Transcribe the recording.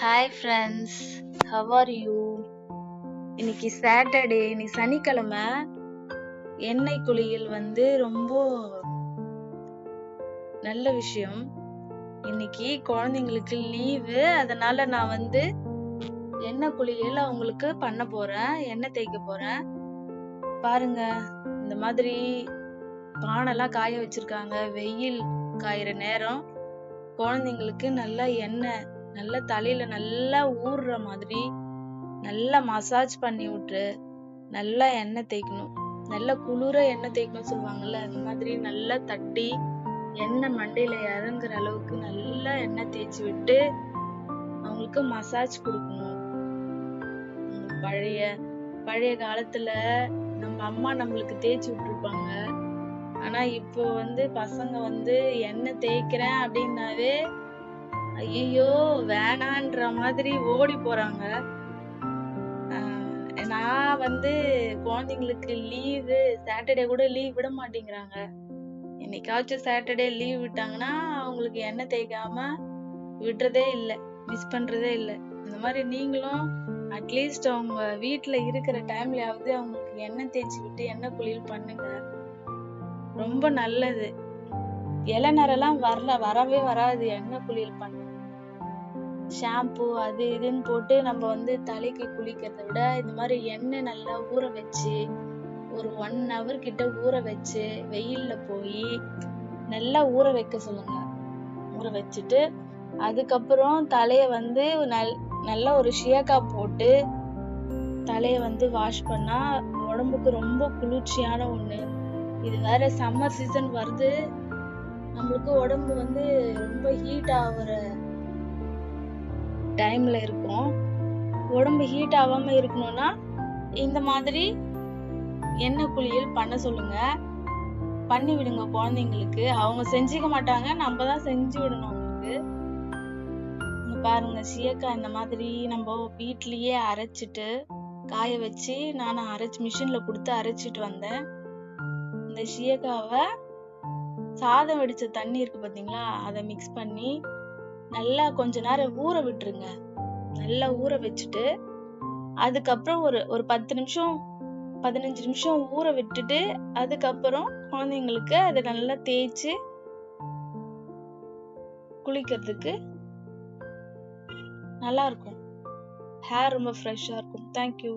Hi friends, how are you? இன்னைக்கு Saturday, இன்னைக்கு சனிக்கிழமை. எண்ணெய் குளியல் ரொம்ப நல்ல விஷயம். இன்னைக்கு குழந்தைங்களுக்கு லீவு, அதனால நான் எண்ணெய் குளியல் அவங்களுக்கு பண்ண போறேன், எண்ணெய் தேய்க்க போறேன். பாருங்க, இந்த மாதிரி பானைலாம் காய வச்சிருக்காங்க. வெயில் காயிற நேரம் குழந்தைங்களுக்கு நல்லா எண்ணெய் நல்லா தலையில நல்லா ஊறுற மாதிரி நல்லா மசாஜ் பண்ணி விட்டு நல்லா எண்ணெய் தேய்க்கணும். நல்லா குளிர எண்ணெய் தேய்க்கணும் சொல்லுவாங்கல்ல, அந்த மாதிரி நல்லா தட்டி எண்ணெய் மண்டையில இறங்குற அளவுக்கு நல்லா எண்ணெய் தேய்ச்சி விட்டு அவங்களுக்கு மசாஜ் கொடுக்கணும். பழைய பழைய காலத்துல நம்ம அம்மா நம்மளுக்கு தேய்ச்சி விட்டுருப்பாங்க. ஆனா இப்போ பசங்க எண்ணெய் தேய்க்கிறேன் அப்படின்னாவே ஐயோ வேணான்ற மாதிரி ஓடி போறாங்க. நான் குழந்தைங்களுக்கு லீவு, சாட்டர்டே கூட லீவ் விட மாட்டேங்கிறாங்க. என்னைக்காச்சும் சாட்டர்டே லீவ் விட்டாங்கன்னா அவங்களுக்கு எண்ணெய் தேய்க்காம விடுறதே இல்லை, மிஸ் பண்றதே இல்லை. இந்த மாதிரி நீங்களும் அட்லீஸ்ட் அவங்க வீட்டுல இருக்கிற டைம்லயாவது அவங்களுக்கு எண்ணெய் தேய்ச்சி விட்டு எண்ணெய் குளியல் பண்ணுங்க. ரொம்ப நல்லது. இளநரெல்லாம் வரவே வராது எண்ணெய் குளியல் பண்ண. ஷாம்பு அது இதுன்னு போட்டு நம்ம தலைக்கு குளிக்கிறத விட இந்த மாதிரி எண்ணெய் நல்லா ஊற வச்சு ஒரு 1 hour கிட்ட ஊற வச்சு வெயில்ல போய் நல்லா ஊற வைக்க சொல்லுங்க. ஊற வச்சுட்டு அதுக்கப்புறம் தலைய நல்லா ஒரு ஷியக்கா போட்டு தலைய வாஷ் பண்ணா உடம்புக்கு ரொம்ப குளிர்ச்சியான ஒண்ணு. இது வேற சம்மர் சீசன் வருது, நம்மளுக்கு உடம்பு ரொம்ப ஹீட் ஆகுற டைம்ல இருக்கும். உடம்பு ஹீட் ஆகாம இருக்கணும்னா இந்த மாதிரி எண்ணெய் குளியல் பண்ண சொல்லுங்க. பண்ணி விடுங்க குழந்தைங்களுக்கு. அவங்க செஞ்சுக்க மாட்டாங்க, நம்ம தான் செஞ்சு விடணும் அவங்களுக்கு. பாருங்க, சீயக்கா இந்த மாதிரி நம்ம வீட்லயே அரைச்சிட்டு காய வச்சு நானும் மிஷின்ல கொடுத்து அரைச்சிட்டு வந்தேன். இந்த சீயக்காவை சாதம் வடிச்ச தண்ணி இருக்கு பாத்தீங்களா, அதை மிக்ஸ் பண்ணி நல்லா கொஞ்ச நேரம் ஊற விட்டுருங்க. நல்லா ஊற வச்சுட்டு அதுக்கப்புறம் ஒரு 10 நிமிஷம் 15 நிமிஷம் ஊற விட்டுட்டு அதுக்கப்புறம் குழந்தைங்களுக்கு அதை நல்லா தேய்ச்சு குளிக்கிறதுக்கு நல்லா இருக்கும். ஹேர் ரொம்ப ஃப்ரெஷ்ஷா இருக்கும். தேங்க்யூ.